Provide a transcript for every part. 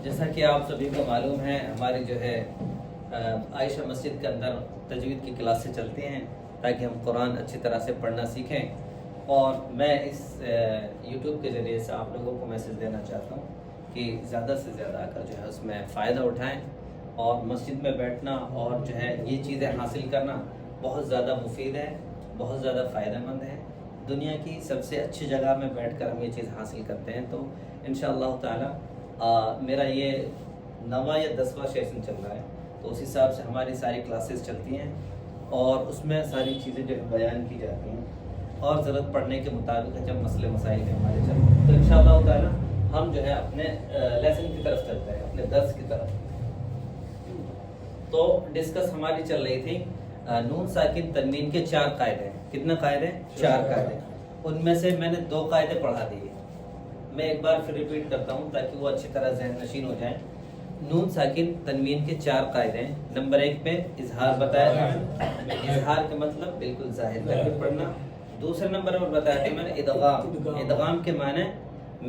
جیسا کہ آپ سبھی کو معلوم ہے ہماری جو ہے عائشہ مسجد کے اندر تجوید کی کلاسیں چلتی ہیں تاکہ ہم قرآن اچھی طرح سے پڑھنا سیکھیں، اور میں اس یوٹیوب کے ذریعے سے آپ لوگوں کو میسج دینا چاہتا ہوں کہ زیادہ سے زیادہ آ کر جو ہے اس میں فائدہ اٹھائیں، اور مسجد میں بیٹھنا اور جو ہے یہ چیزیں حاصل کرنا بہت زیادہ مفید ہے، بہت زیادہ فائدہ مند ہے۔ دنیا کی سب سے اچھی جگہ میں بیٹھ کر ہم یہ چیز حاصل کرتے ہیں، تو انشاءاللہ تعالی میرا یہ 9واں یا 10واں سیشن چل رہا ہے، تو اس حساب سے ہماری ساری کلاسز چلتی ہیں اور اس میں ساری چیزیں جو بیان کی جاتی ہیں، اور ضرورت پڑنے کے مطابق جب مسئلے مسائل کے ہمارے چلتے ہیں تو انشاءاللہ تعالی ہم جو ہے اپنے لیسن کی طرف چلتے ہیں، اپنے درس کی طرف۔ تو ڈسکس ہماری چل رہی تھی نون ساکن تنوین کے 4 قاعدے۔ کتنے قاعدے؟ 4 قاعدے۔ ان میں سے میں نے 2 قاعدے پڑھا دیے، میں ایک بار پھر ریپیٹ کرتا ہوں تاکہ وہ اچھی طرح ذہن نشین ہو جائیں۔ نون ساکن تنوین کے 4 قاعدے ہیں۔ نمبر 1 پہ اظہار بتایا تھا، اظہار کا مطلب بالکل ظاہر کر کے پڑھنا۔ دوسرے نمبر پر بتایا تھا میں نے ادغام، ادغام کے معنی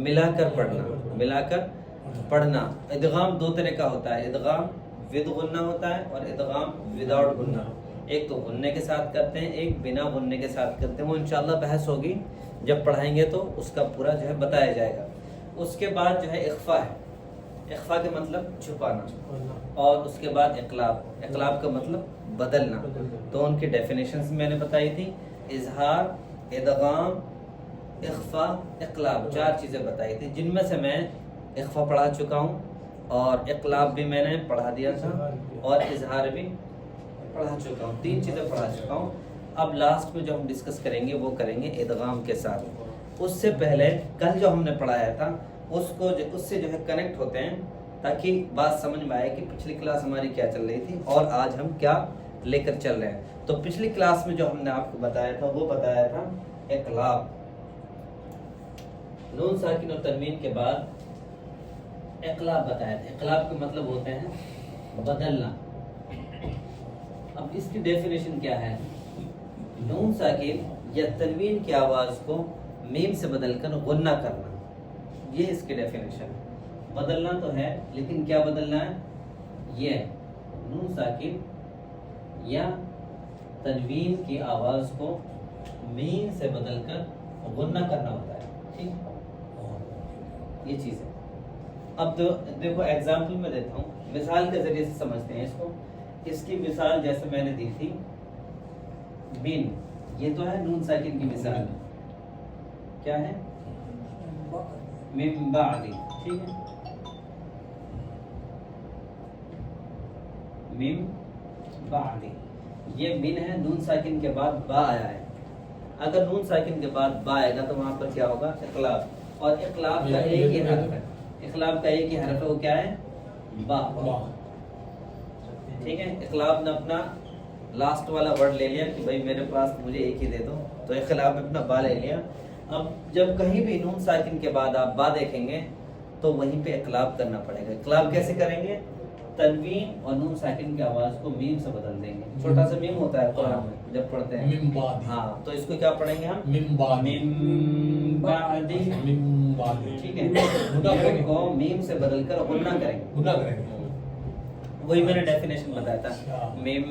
ملا کر پڑھنا، ملا کر پڑھنا۔ ادغام 2 طرح کا ہوتا ہے، ادغام ود غنہ ہوتا ہے اور ادغام وداؤٹ غنہ۔ ایک تو غننے کے ساتھ کرتے ہیں، ایک بنا غننے کے ساتھ کرتے ہیں، وہ انشاءاللہ بحث ہوگی جب پڑھائیں گے تو اس کا پورا جو ہے بتایا جائے گا۔ اس کے بعد جو ہے اخفا ہے، اخفا کے مطلب چھپانا، اور اس کے بعد اقلاب، اقلاب کا مطلب بدلنا۔ تو ان کی ڈیفینیشنز میں نے بتائی تھی، اظہار، ادغام، اخفا، اقلاب، 4 چیزیں بتائی تھی، جن میں سے میں اخفا پڑھا چکا ہوں، اور اقلاب بھی میں نے پڑھا دیا تھا، اور اظہار بھی پڑھا چکا ہوں، 3 چیزیں پڑھا چکا ہوں۔ اب لاسٹ میں جو ہم ڈسکس کریں گے وہ کریں گے ادغام کے ساتھ۔ اس سے پہلے کل جو ہم نے پڑھایا تھا اس کو اس سے جو ہے کنیکٹ ہوتے ہیں تاکہ بات سمجھ میں آئے کہ پچھلی کلاس ہماری کیا چل رہی تھی اور آج ہم کیا لے کر چل رہے ہیں۔ تو پچھلی کلاس میں جو ہم نے آپ کو بتایا تھا وہ بتایا تھا اقلاب، نون ساکن اور تنوین کے بعد اقلاب بتایا تھا۔ اقلاب کے مطلب ہوتے ہیں بدلنا۔ اب اس کی ڈیفینیشن کیا ہے؟ نون ساکن یا تنوین کی آواز کو میم سے بدل کر غنہ کرنا، یہ اس کی ڈیفینیشن ہے۔ بدلنا تو ہے لیکن کیا بدلنا ہے؟ یہ نون ساکن یا تنوین کی آواز کو میم سے بدل کر غنہ کرنا ہوتا ہے، ٹھیک، یہ چیز ہے۔ اب دیکھو ایگزامپل میں دیتا ہوں، مثال کے ذریعے سے سمجھتے ہیں اس کو۔ اس کی مثال جیسے میں نے دی تھی، من، یہ تو ہے نون ساکن کی مثال، کیا ہے؟ من بعد، ٹھیک ہے، من بعد، یہ من ہے، نون ساکن کے بعد با آیا ہے۔ اگر نون ساکن کے بعد با آئے گا تو وہاں پر کیا ہوگا؟ اقلاب، اور اقلاب کا ایک ہی حرف ہے، اقلاب کا ایک ہی حرف ہے، وہ کیا ہے؟ با، ٹھیک ہے۔ اقلاب نے اپنا لاسٹ والا ورڈ لے لیا کہ بھائی میرے پاس مجھے ایک ہی دے دو، تو اقلاب نے اپنا با لے لیا۔ اب جب کہیں بھی نون ساکن کے بعد آپ با دیکھیں گے تو وہیں پہ اقلاب کرنا پڑے گا۔ اقلاب کیسے کریں گے؟ تنوین اور نون ساکن کی آواز کو میم سے بدل دیں گے۔ چھوٹا سا میم ہوتا ہے قرآن میں جب پڑھتے ہیں، ہاں، تو اس کو کیا پڑھیں گے ہم؟ میم بعد، ٹھیک ہے، میم کو میم سے بدل کر غنہ کریں گے۔ وہی میں نے ڈیفینیشن بتایا تھا، میم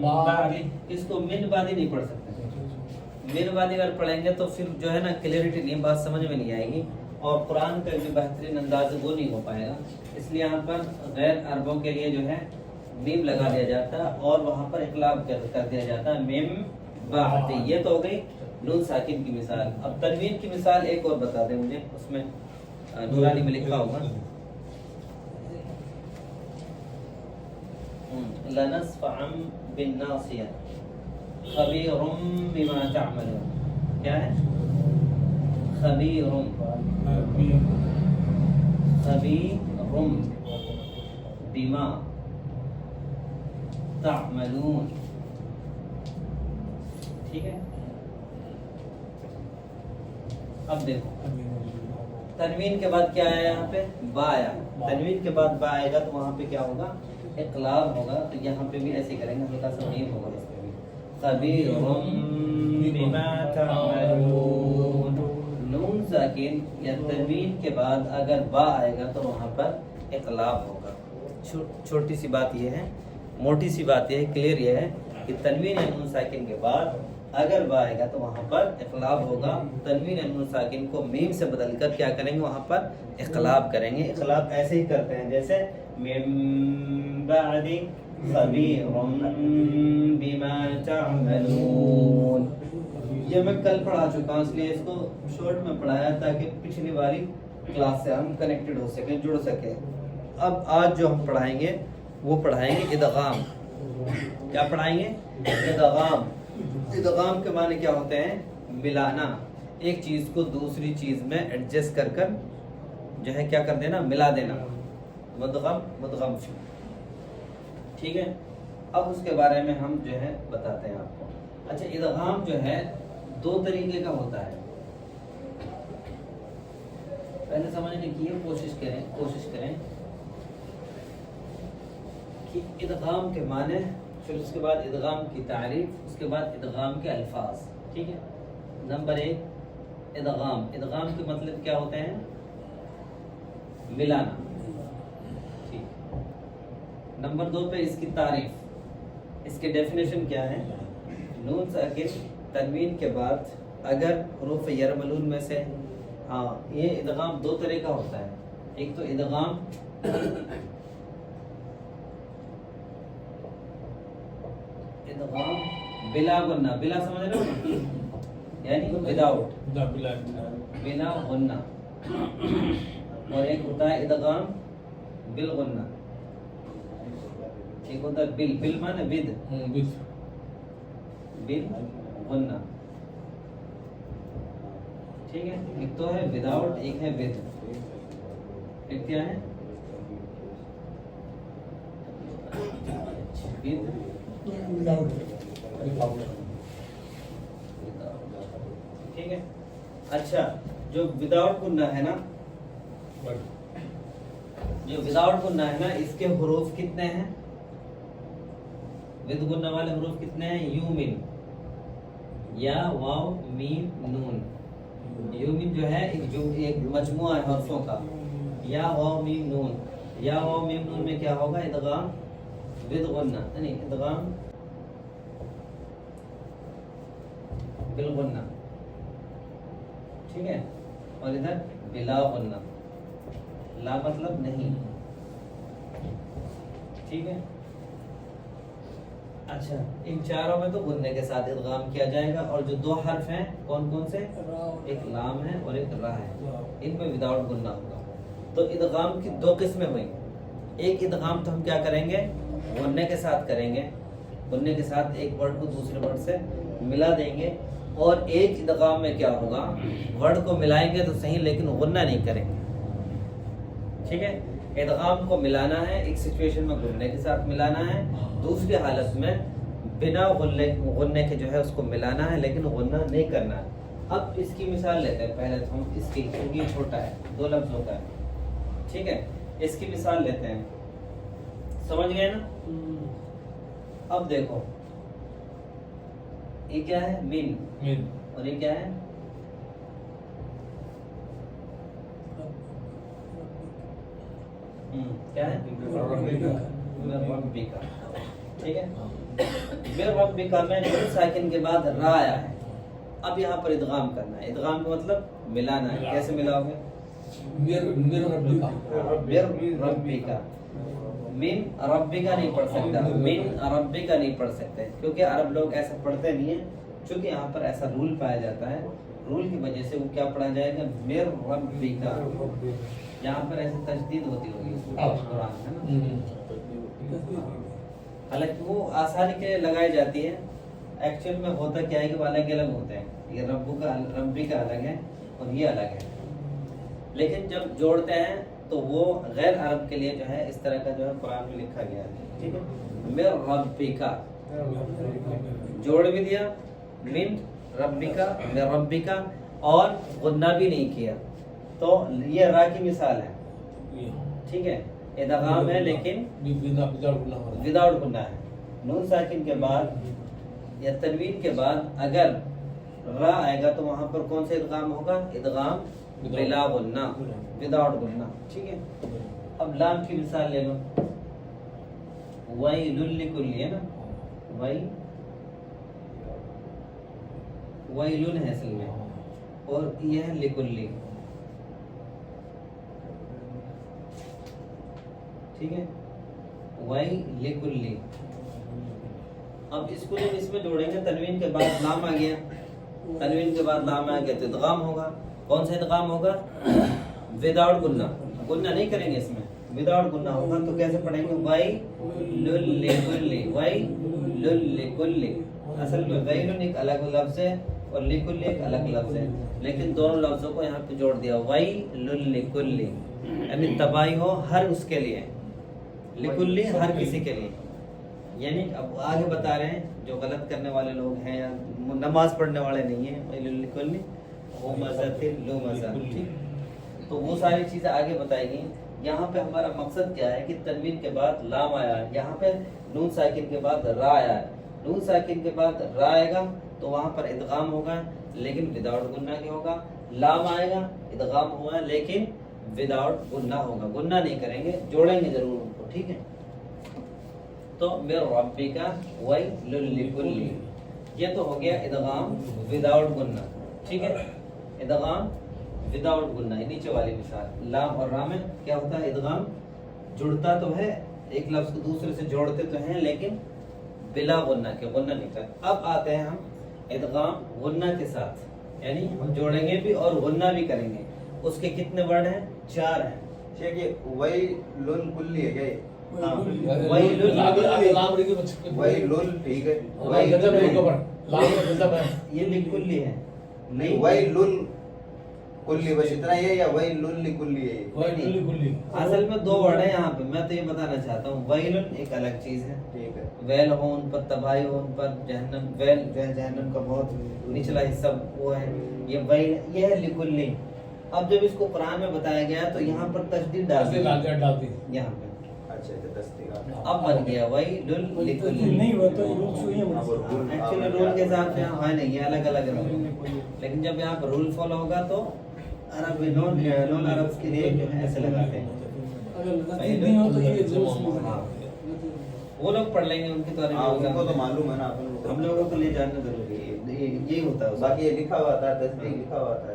بعد، اس کو من بعد نہیں پڑھ سکتے، من بعد اگر پڑھیں گے تو پھر جو ہے نا کلیئرٹی نہیں، بات سمجھ میں نہیں آئے گی، اور قرآن کا جو بہترین انداز ہے وہ نہیں ہو پائے گا۔ اس لیے یہاں پر غیر عربوں کے لیے جو ہے میم لگا دیا جاتا ہے اور وہاں پر اقلاب کر دیا جاتا ہے، میم بعد۔ یہ تو ہو گئی نون ساکن کی مثال۔ اب تنوین کی مثال ایک اور بتا دیں مجھے، اس میں نورانی میں لکھا ہوگا، لنصفعا بالناصیہ خبیر بما تعملون، کیا ہے؟ خبیر، خبیر بما تعملون، ٹھیک ہے۔ اب دیکھو تنوین کے بعد کیا آیا؟ یہاں پہ با آیا، تنوین کے بعد با آئے گا تو وہاں پہ کیا ہوگا؟ اقلاب ہوگا۔ تو یہاں پہ بھی ایسے کریں گے، ہلکا سا میم ہوگا اس پہ بھی، خبیر بما تعملون، نون ساکن یا تنوین کے بعد اگر با آئے گا تو وہاں پر اقلاب ہوگا. چھوٹی سی بات یہ ہے، موٹی سی بات یہ ہے، کلیئر یہ ہے کہ تنوین یا نون ساکن کے بعد اگر با آئے گا تو وہاں پر اقلاب ہوگا. تنوین یا نون ساکن کو میم سے بدل کر کیا کریں گے؟ وہاں پر اقلاب کریں گے. اقلاب ایسے ہی کرتے ہیں جیسے من بعد خبیر بما تعملون. یہ میں کل پڑھا چکا ہوں، اس لیے اس کو شارٹ میں پڑھایا تاکہ پچھلی والی کلاس سے ہم کنیکٹڈ ہو سکیں، جڑ سکیں. اب آج جو ہم پڑھائیں گے وہ پڑھائیں گے ادغام. کیا پڑھائیں گے؟ ادغام. ادغام کے معنی کیا ہوتے ہیں؟ ملانا. ایک چیز کو دوسری چیز میں ایڈجسٹ کر کر جو ہے کیا کر دینا؟ ملا دینا. مدغم مدغم. ٹھیک ہے. اب اس کے بارے میں ہم جو ہے بتاتے ہیں آپ کو. اچھا، ادغام جو ہے دو طریقے کا ہوتا ہے. پہلے سمجھنے کی کوشش کریں کہ ادغام کے معنی، پھر اس کے بعد ادغام کی تعریف، اس کے بعد ادغام کے الفاظ. ٹھیک ہے. نمبر 1 ادغام. ادغام کے مطلب کیا ہوتے ہیں؟ ملانا. ٹھیک. نمبر 2 پہ اس کی تعریف. اس کی ڈیفینیشن کیا ہے؟ نون ساکن تنوین کے بعد اگر حروف یرملون میں سے، ہاں یہ ادغام دو طرح کا ہوتا ہے. ایک تو ادغام بلا غنہ. بلا سمجھ رہے ہو؟ یعنی وداؤٹ، بلا غنہ. اور ایک ہوتا ہے ادغام بالغنہ. ایک ہوتا ہے بل مانے ود، بل غنہ. ٹھیک ہے. ایک تو ہے وداؤٹ، ایک ہے ود. ایک کیا ہے؟ ٹھیک ہے. اچھا، جو وداؤٹ گنہ ہے نا، اس کے حروف کتنے ہیں؟ ود گنہ والے حروف کتنے ہیں؟ یومن، یا واو میم نون. یومن جو ہے ایک مجموعہ ہے حرفوں کا. یا واو میم نون. یا واو میم نون میں کیا ہوگا؟ ادغام ود غنہ، یعنی ادغام بالغنہ. ٹھیک ہے. اور ادھر بلا غنہ، لا مطلب نہیں. ٹھیک ہے. اچھا، ان چاروں میں تو غننے کے ساتھ ادغام کیا جائے گا. اور جو دو حرف ہیں کون کون سے؟ ایک لام ہے اور ایک را ہے. ان میں وداؤٹ غنہ ہوگا. تو ادغام کی دو قسمیں ہوئی. ایک ادغام تو ہم کیا کریں گے؟ غننے کے ساتھ کریں گے. غننے کے ساتھ ایک ورڈ کو دوسرے ورڈ سے ملا دیں گے. اور ایک ادغام میں کیا ہوگا؟ ورڈ کو ملائیں گے تو صحیح لیکن غنہ نہیں کریں گے. ٹھیک ہے. ادغام کو ملانا ہے، ایک سچویشن میں غننے کے ساتھ ملانا ہے، دوسری حالت میں بنا غننے کے جو ہے اس کو ملانا ہے لیکن غنہ نہیں کرنا ہے. اب اس کی مثال لیتے ہیں. پہلے تو ہم اس کی، کیونکہ یہ چھوٹا ہے، 2 لفظوں کا ہے. ٹھیک ہے. اس کی مثال لیتے ہیں. سمجھ گئے نا؟ اب دیکھو، یہ کیا ہے؟ من. اور یہ کیا ہے؟ کیا ہے؟ ربکا. ٹھیک ہے. ربکا میں نون ساکن کے بعد را آیا ہے. اب یہاں پر ادغام کرنا ہے. ادغام کا مطلب ملانا ہے. کیسے ملاؤ گے؟ ربکا. من ربکا نہیں پڑھ سکتا، من ربکا نہیں پڑھ سکتے کیونکہ عرب لوگ ایسا پڑھتے نہیں ہیں. چونکہ یہاں پر ایسا رول پایا جاتا ہے، رول کی وجہ سے وہ کیا پڑھا جائے گا؟ میر ربکا. یہاں پر ایسی تجدید ہوتی ہوگی قرآن ہے نا. حالانکہ وہ آسانی کے لیے لگائی جاتی ہے. ایکچوئل میں ہوتا کیا ہے کہ وہ الگ الگ ہوتے ہیں. یہ ربکا الگ ہے اور یہ الگ ہے. لیکن جب جوڑتے ہیں تو وہ غیر عرب کے لیے جو ہے اس طرح کا جو ہے قرآن میں لکھا گیا ہے. ٹھیک ہے. میر ربکا جوڑ بھی دیا، من ربکا، میر ربکا، اور غنہ بھی نہیں کیا. تو یہ را کی مثال ہے. ٹھیک ہے. ادغام ہے لیکن وداؤٹ غنہ ہے. نون ساکن کے بعد یا تنوین کے بعد اگر را آئے گا تو وہاں پر کون سے ادغام ہوگا؟ ادغام بلا غنہ وداؤٹ غنہ. ٹھیک ہے. اب لام کی مثال لے لو. ویل لکل ہے نا, ویل ہے اصل میں, اور یہ ہے لکلی. ٹھیک ہے, ویل لکلی. اب اس کو جب اس میں جوڑیں گے, تنوین کے بعد لام آ گیا, تنوین کے بعد لام آ گیا تو ادغام ہوگا. کون سا ادغام ہوگا؟ وداؤٹ گنہ. گنہ نہیں کریں گے اس میں, وداؤٹ گنہ ہوگا. تو کیسے پڑھیں گے؟ Well luckily, well luckily. اصل میں ویل ایک الگ لفظ ہے اور لکلی ایک الگ لفظ ہے, لیکن دونوں لفظوں کو یہاں پہ جوڑ دیا. ویل لکلی یعنی تباہی ہو ہر اس کے لیے, لکلی ہر کسی کے لیے. یعنی اب آگے بتا رہے ہیں جو غلط کرنے والے لوگ ہیں یا نماز پڑھنے والے نہیں ہیں, لکلی وہ مزہ لو مزہ. تو وہ ساری چیزیں آگے بتائی گئی. یہاں پہ ہمارا مقصد کیا ہے کہ تنوین کے بعد لام آیا ہے, یہاں پہ نون ساکن کے بعد را آیا ہے. نون ساکن کے بعد را آئے گا تو وہاں پر ادغام ہوگا لیکن وداؤٹ گنہ کے ہوگا. لام آئے گا ادغام ہوگا لیکن وداؤٹ گنہ ہوگا. گنہ نہیں کریں گے, جوڑیں گے ضرور ان کو. ٹھیک ہے. تو من ربک ویل لکلی, یہ تو ہو گیا ادغام وداؤٹ گنہ. ٹھیک ہے, ادغام وداؤٹ گنہ. نیچے والی مثال لام اور را میں کیا ہوتا ہے؟ ادغام جڑتا تو ہے, ایک لفظ کو دوسرے سے جوڑتے تو ہیں لیکن بلا غنہ کے, غنہ نہیں کرتے. اب آتے ہیں ہم ادغام غنہ کے ساتھ, یعنی ہم جوڑیں گے بھی اور غنہ بھی کریں گے. اس کے کتنے ورڈ ہیں؟ 4 ہیں. شیخ یہ ویل کلی ہے کیا؟ ویل ٹھیک ہے, یہ لکلی ہے نہیں ویل کلی بس اتنا ہی ہے یا ویل لکلی ہے؟ اصل میں 2 ورڈ ہیں یہاں پہ. میں تو یہ بتانا چاہتا ہوں ویل ایک الگ چیز ہے. ٹھیک ہے, ویل ہو ان پر تباہی ہو, ان پر جہنم. ویل جو ہے جہنم کا بہت نچلا حصہ وہ ہے. یہ ویل یہ ہے لکلی. اب جب اس کو قرآن میں بتایا گیا تو یہاں پر تشدید ڈال دی یہاں پہ. اچھا تصدیق اب بن گیا ویل لکلی. نہیں وہ تو رول ایکچولی رول کے حساب سے ہے نہیں, یہ الگ الگ ہے. لیکن جب یہاں پر رول فالو ہوگا تو عرب نون عرب کے لیے جو ہے ایسے لگاتے ہیں. نہیں ہو تو یہ ہاں وہ لوگ پڑھ لیں گے, ان کی تو ان کو تو معلوم ہے نا, ہم لوگوں کو لے جاننا ضروری ہے. یہی ہوتا ہے. باقی یہ لکھا ہوا تھا, تصدیق لکھا ہوا تھا.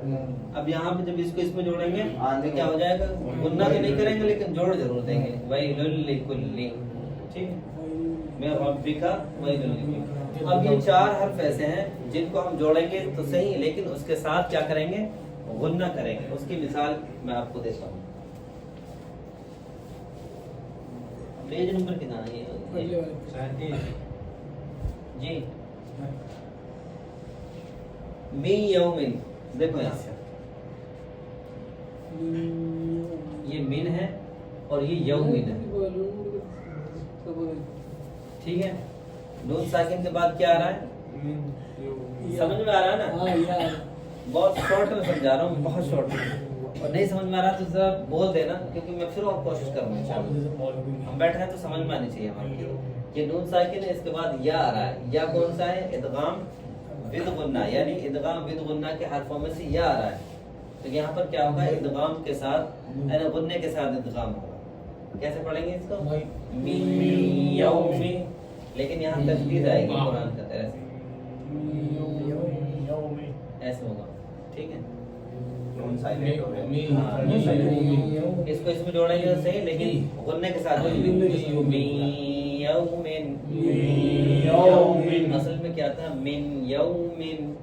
اب یہاں پہ جب اس کو اس میں جوڑیں گے تو کیا ہو جائے گا؟ غنہ تو نہیں کریں گے لیکن جوڑ ضرور دیں گے. ویل لکلی. ٹھیک ہے, من ربک ویل لکلی. اب یہ 4 حرف ایسے ہیں جن کو ہم جوڑیں گے تو صحیح, لیکن اس کے ساتھ کیا کریں گے؟ غنہ کریں گے. اس کی مثال میں آپ کو دیتا ہوں. پیج نمبر کتنا ہے یہ؟ جی می یومن. دیکھو یہاں سے یہ من ہے اور یہ یومن ہے. ٹھیک ہے, نون ساکن کے بعد کیا آ رہا ہے؟ سمجھ میں آ رہا ہے نا؟ بہت شارٹ میں سمجھا رہا ہوں, بہت شارٹ میں. اور نہیں سمجھ میں آ رہا تو ذرا بول دینا, کیونکہ میں پھر اور کوشش کروں گا. ہم بیٹھے ہیں تو سمجھ میں آنی چاہیے ہماری. یہ نون ساکن ہے, اس کے بعد یا آ رہا ہے. یا کون سا ہے؟ ادغام ود غنہ, یعنی ادغام ود غنہ کے حرفوں میں سے یا آ رہا ہے. تو یہاں پر کیا ہوگا؟ ادغام کے ساتھ یعنی غنہ کے ساتھ ادغام ہوگا. کیسے پڑھیں گے اس کو؟ می یوم. لیکن یہاں تشدید آئے گی قرآن کا طرح سے, ایسے ہوگا. ٹھیک ہے, اس کو اس میں جوڑیں گے تو صحیح, لیکن غنہ کے ساتھ اصل میں کیا تھا؟ من یومن.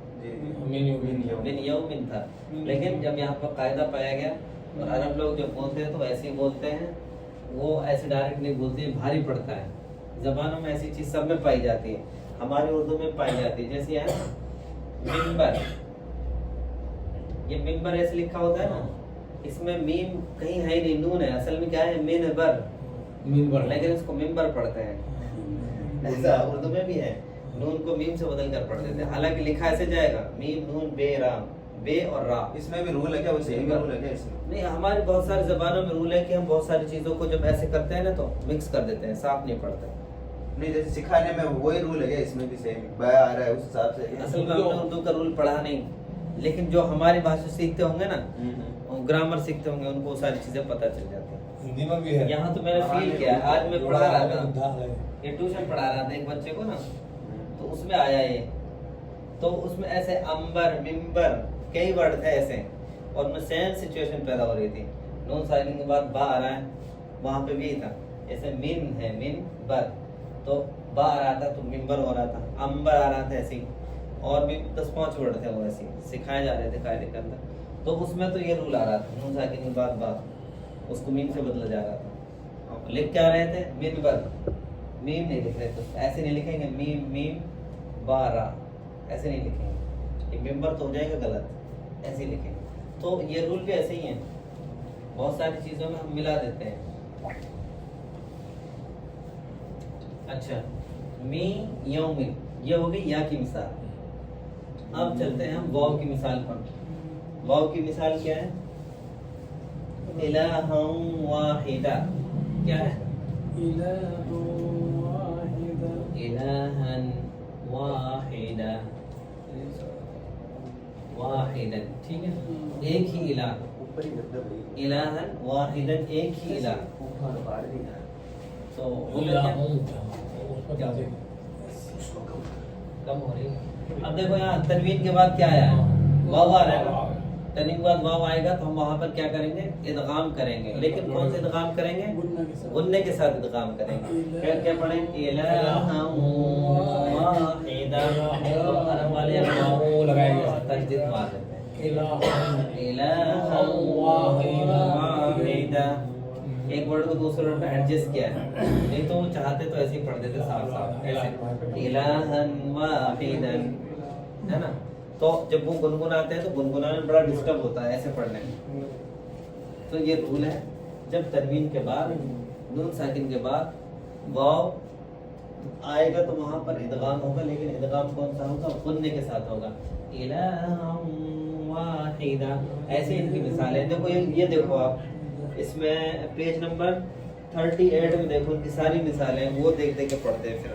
من یومن تھا, لیکن جب یہاں پر قاعدہ پایا گیا اور عرب لوگ جب بولتے ہیں تو ایسے ہی بولتے ہیں, وہ ایسے ڈائریکٹ نہیں بولتے ہیں, بھاری پڑتا ہے. زبانوں میں ایسی چیز سب میں پائی جاتی ہے, ہماری اردو میں پائی جاتی ہے. جیسے ہے منبر, یہ منبر ایسے لکھا ہوتا ہے نا, اس میں میم کہیں ہے ہی نہیں, نون ہے. اصل میں کیا ہے؟ منبر, لیکن اس کو منبر پڑھتے ہیں. ایسا اردو میں بھی ہے, نون کو میم سے بدل کر پڑھ دیتے ہیں. حالانکہ لکھا ایسے جائے گا میم نون بے رام, بے اور را. اس میں بھی رول ہے کیا؟ وہ صحیح رول ہے کیا اس میں؟ نہیں, ہماری بہت ساری زبانوں میں رول ہے کہ ہم بہت ساری چیزوں کو جب ایسے کرتے ہیں نا تو مکس کر دیتے ہیں, صاف نہیں پڑھتے. نہیں جیسے سکھانے میں وہی رول ہے کیا اس میں بھی؟ سیم بیا آ رہا ہے اس حساب سے. اصل میں ہم نے اردو کا رول پڑھا نہیں, لیکن جو ہماری بھاشا سیکھتے ہوں گے نا، گرامر سیکھتے ہوں گے، ان کو ساری چیزیں پتہ چل جاتی ہیں۔ ہندی میں بھی ہے یہاں تو میں نے فیل کیا ہے، آج میں پڑھا رہا تھا، یہ ٹیوشن پڑھا رہا تھا ایک بچے کو نا، تو اس میں آیا یہ، تو اس میں ایسے امبر ممبر کئی ورڈ تھے ایسے، اور ان میں سیم سچویشن پیدا ہو رہی تھی۔ نون ساکن کے بعد با آ رہا ہے، وہاں پہ بھی یہی تھا، جیسے من ہے من بر، تو با آ رہا تھا تو ممبر ہو رہا تھا، امبر آ رہا تھا ایسے ہی، اور بھی 10-5 ورڈ تھے وہ ایسے سکھائے جا رہے تھے قاعدے کے اندر، تو اس میں تو یہ رول آ رہا تھا، نون ساکن کے بعد با، اس کو میم سے بدلا جا رہا تھا۔ لکھ کیا رہے تھے؟ ممبر، میم نہیں لکھ رہے تھے، ایسے نہیں لکھیں گے میم میم بارہ، ایسے نہیں لکھیں گے، یہ ممبر تو ہو جائے گا غلط، ایسے ہی لکھیں گے۔ تو یہ رول بھی ایسے ہی ہیں، بہت ساری چیزوں میں ہم ملا دیتے ہیں۔ اچھا، می یوم، یہ ہو گئی یا کی مثال۔ اب چلتے ہیں ہم واو کی مثال پر۔ واو کی مثال کیا ہے؟ الہ واحدہ، کیا ہے؟ إله واحدة الہا واحدہ، واحدا، ٹھیک ہے، ایک ہی الہ، اوپر ہی گردہ بھائی الہا واحدا، ایک ہی الہ۔ تو وہ کیا کم ہو رہی ہے۔ اب دیکھو یہاں تنوین کے بعد کیا آیا ہے؟ واو آ رہا ہے نا، تنوین کے بعد واو آئے گا تو ہم وہاں پر کیا کریں گے؟ ادغام کریں گے، لیکن کون سے ادغام کریں گے؟ غنّے کے ساتھ ادغام کریں گے۔ کیا پڑھیں؟ الہا واحدا، تو عرب والے تجدید مار دیتے ہیں، الہا واحدا، ایک ورڈ کو دوسرے ورڈ میں ایڈجسٹ کیا ہے، نہیں تو وہ چاہتے تو ایسے ہی پڑھ دیتے صاف صاف ایسے، الہا واحدا، ہے نا۔ تو جب وہ گنگناتے ہیں تو گنگنانے میں بڑا ڈسٹرب ہوتا ہے ایسے پڑھنے میں، تو یہ رول ہے، جب تنوین کے بعد نون ساکن کے بعد واو آئے گا تو وہاں پر ادغام ہوگا، لیکن ادغام کون سا ہوگا؟ غنّے کے ساتھ ہوگا، الہا واحدا۔ ایسے ان کی مثالیں دیکھو، یہ دیکھو آپ اس میں پیج نمبر 38 میں دیکھو، ان کی ساری مثالیں وہ دیکھ دیکھ کے پڑھتے ہیں، پھر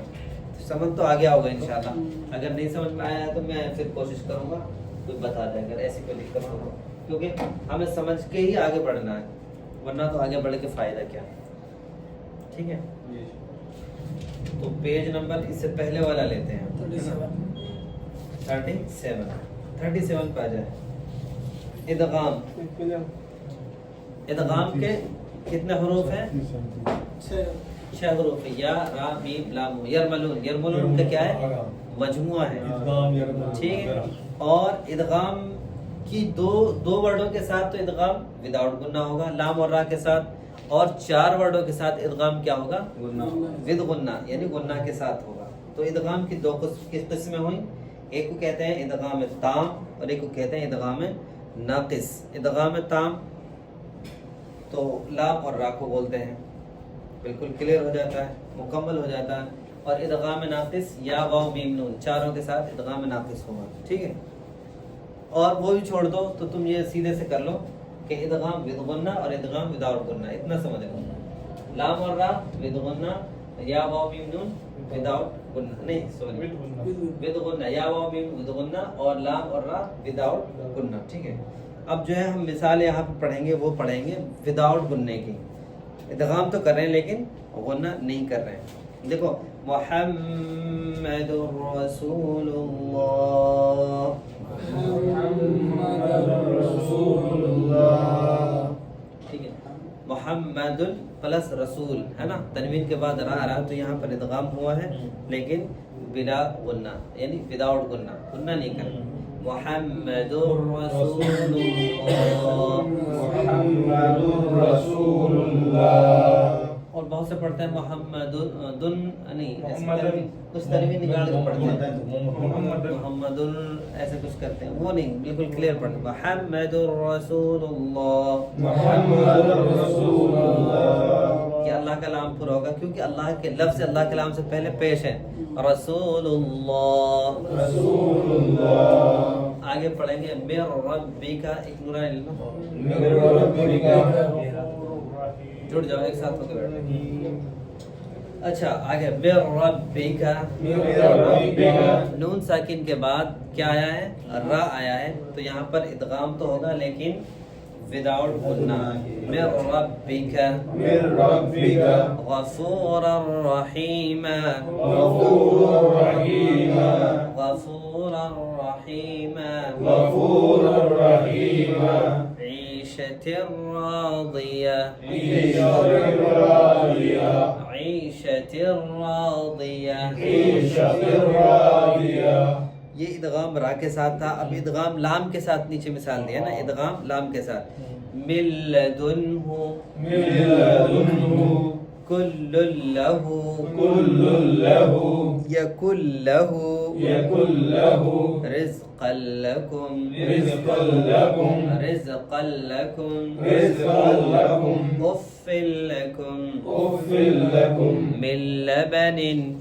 سمجھ تو آ گیا ہوگا انشاءاللہ۔ اگر نہیں سمجھ میں آیا تو میں پھر کوشش کروں گا کوئی بتا دے اگر ایسی کوئی دقت ہو، کیونکہ ہمیں سمجھ کے ہی آگے بڑھنا ہے، ورنہ تو آگے بڑھ کے فائدہ کیا، ٹھیک ہے۔ تو پیج نمبر اس سے پہلے والا لیتے ہیں، 37 پہ آ جائے۔ ادغام، ادغام کے کتنے حروف ہیں؟ 6 حروف ہیں، یا را میم لام۔ یرملون، یرملون کا کیا ہے؟ مجموعہ ہے، ٹھیک ہے۔ اور ادغام کی دو ورڈوں کے ساتھ تو ادغام وداؤٹ گنہ ہوگا، لام اور را کے ساتھ، اور 4 ورڈوں کے ساتھ ادغام کیا ہوگا؟ ود غنہ، یعنی غنہ کے ساتھ ہوگا۔ تو ادغام کی 2 قسمیں ہوئیں، ایک کو کہتے ہیں ادغام تام اور ایک کو کہتے ہیں ادغام ناقص۔ ادغام تام تو لام اور را کو بولتے ہیں، بالکل کلیئر ہو جاتا ہے، مکمل ہو جاتا ہے۔ اور ادغام ناقص یا واو میم نون، چاروں کے ساتھ ادغام ناقص ہوگا، ٹھیک ہے۔ اور وہ بھی چھوڑ دو تو تم یہ سیدھے سے کر لو کہ ادغام ود غنہ اور ادغام وداؤٹ غنہ، اتنا سمجھ لو۔ لام اور را ود غنہ، یا واو میم نون وداؤٹ غنہ، نہیں سوری ود غنہ، یا واو میم ود غنہ، اور لام اور را وداؤٹ غنہ، ٹھیک ہے۔ اب جو ہے ہم مثال یہاں پہ پڑھیں گے، وہ پڑھیں گے وداؤٹ غنہ کی، ادغام تو کر رہے ہیں لیکن غنہ نہیں کر رہے ہیں۔ دیکھو، محمد رسول اللہ، ٹھیک ہے، محمد پلس رسول ہے نا، تنوین کے بعد را رہا تو یہاں پر ادغام ہوا ہے لیکن بلا غنہ، یعنی وداؤٹ غنہ، غنہ نہیں کرنا۔ محمد رسول اللہ، محمد رسول اللہ، اور بہت سے پڑھتے ہیں محمد دن، نہیں کچھ تنوین نکال کے پڑھتے ہیں، محمد ایسے کچھ کرتے ہیں، وہ نہیں، بالکل کلیئر پڑھتے ہیں، محمد رسول اللہ، محمد رسول اللہ۔ کہ اللہ کا نام پورا ہوگا کیونکہ اللہ کے لفظ اللہ کے نام سے پہلے پیش ہے، رسول اللہ، رسول اللہ۔ آگے پڑھیں گے مِن ربک، ایک نورانی لے لو، من ربک، جڑ جاؤ ایک ساتھ ہو کے بیٹھو، اچھا آگے مِن ربک، من ربک، نون ساکن کے بعد کیا آیا ہے؟ را آیا ہے، تو یہاں پر ادغام تو ہوگا لیکن وداؤٹ غنہ. مِن ربک من ربک، غفورا رحیما، غفورا رحیما، غفورا رحیما، غفورا رحیما، عیشة راضیہ، عیشة راضیہ، عیشة راضیہ. عیشة راضیہ. یہ ادغام را کے ساتھ تھا. اب ادغام لام کے ساتھ نیچے مثال دیا نا، ادغام لام کے ساتھ. من لدنہ، من لدنہ، کل لہ، کل لہ، یکن لہ، یکن لہ، رزقا لکم، رزقا لکم، رزقا لکم، رزقا لکم، اف لکم، اف لکم، من لبن،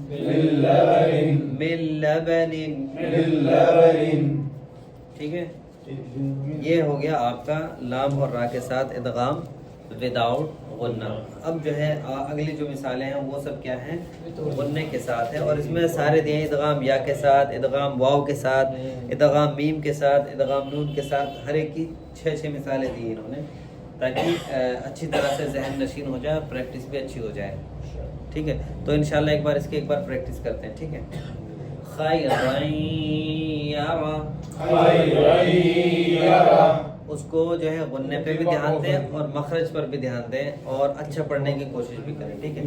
من لبن، من لبن. من لبن. ٹھیک ہے، یہ ہو گیا آپ کا لام اور را کے ساتھ ادغام وداؤٹ غنہ. اب جو ہے اگلی جو مثالیں ہیں وہ سب کیا ہیں؟ غنے کے ساتھ ہیں، اور اس میں سارے دیے ہیں ادغام یا کے ساتھ، ادغام واو کے ساتھ، ادغام میم کے ساتھ، ادغام نون کے ساتھ. ہر ایک کی 6 مثالیں دی انہوں نے تاکہ اچھی طرح سے ذہن نشین ہو جائے اور پریکٹس بھی اچھی ہو جائے. ٹھیک ہے، تو انشاءاللہ ایک بار اس کی ایک بار پریکٹس کرتے ہیں. ٹھیک ہے، خیرا یرا، خیرا یرا. اس کو جو ہے غنے پہ بھی دھیان دیں اور مخرج پر بھی دھیان دیں اور اچھا پڑھنے کی کوشش بھی کریں. ٹھیک ہے،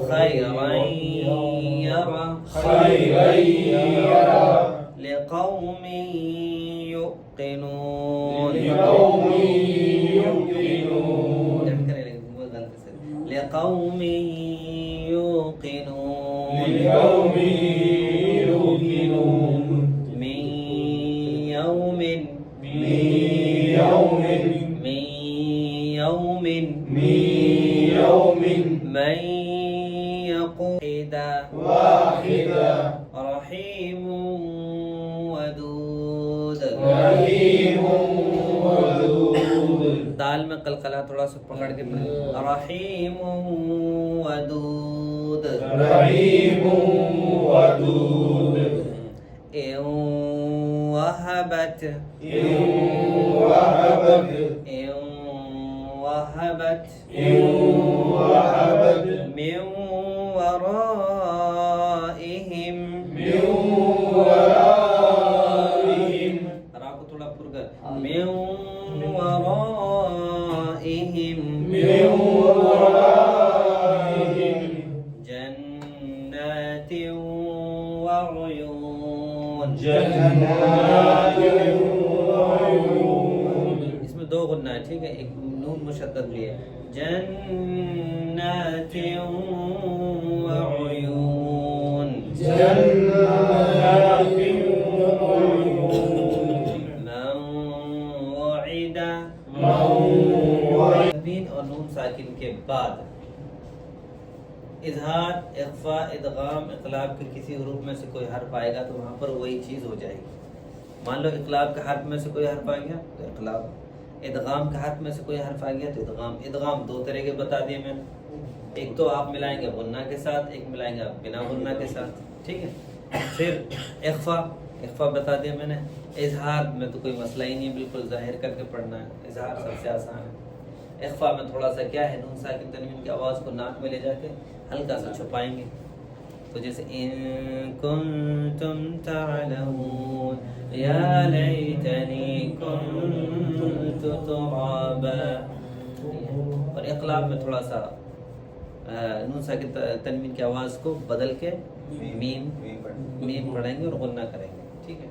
خیرا یرا، خیرا یرا، لقوم یوقنون، لقوم یوقنون، لقوم یوقنون، لقوم یوقنون، من یوم، من یوم، من یوم، من یوم، من یقول واحدا، رحیم ودود. رحیم ودود. دال میں قلقلہ تھوڑا سا پکڑ کے پڑھیں. رحیم ودود، رحیم ودود. ان وهبت، إن وهبت، ان وهبت، إن وهبت، من ورائهم، من ورائهم، را کو تھوڑا پر کر، من ورائهم، من ورائهم، جنات وعيون. جنات وعيون. اس میں 2 غنہ ہے. ٹھیک ہے، ایک نون مشدد بھی ہے. جنات وعيون، جنات وعيون. من وعد، من وعد. اور نون ساکن کے بعد اظہار، اخفاء، ادغام، اقلاب کے کسی حروف میں سے کوئی حرف آئے گا تو وہاں پر وہی چیز ہو جائے گی. مان لو اقلاب کے حرف میں سے کوئی حرف آ گیا تو اقلاب، ادغام کے حرف میں سے کوئی حرف آ گیا تو ادغام. ادغام 2 طرح کے بتا دیے میں نے. ایک تو آپ ملائیں گے غنہ کے ساتھ، ایک ملائیں گے آپ بنا غنہ کے ساتھ. ٹھیک ہے، پھر اخفاء بتا دیا میں نے. اظہار میں تو کوئی مسئلہ ہی نہیں، بالکل ظاہر کر کے پڑھنا ہے. اظہار سب سے آسان ہے. اخفاء میں تھوڑا سا کیا ہے، نون ساکن تنوین کی آواز کو ناک میں لے جا کے ہلکا سا چھپائیں گے. تو جیسے ان کنتم تعلمون یا لیتنی کنت ترابا. اور اقلاب میں تھوڑا سا نون ساکن تنوین کی آواز کو بدل کے میم پڑھیں گے اور غنہ کریں گے. ٹھیک ہے،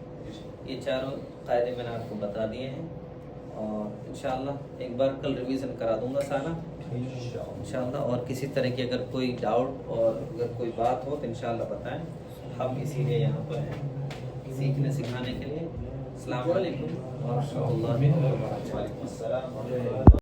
یہ 4 قاعدے میں نے آپ کو بتا دیے ہیں اور انشاءاللہ ایک بار کل ریویژن کرا دوں گا سارا انشاءاللہ. اور کسی طرح کی اگر کوئی ڈاؤٹ اور اگر کوئی بات ہو تو انشاءاللہ بتائیں. ہم اسی لیے یہاں پر ہیں سیکھنے سکھانے کے لیے. السلام علیکم ورحمۃ اللہ وبرکاتہ.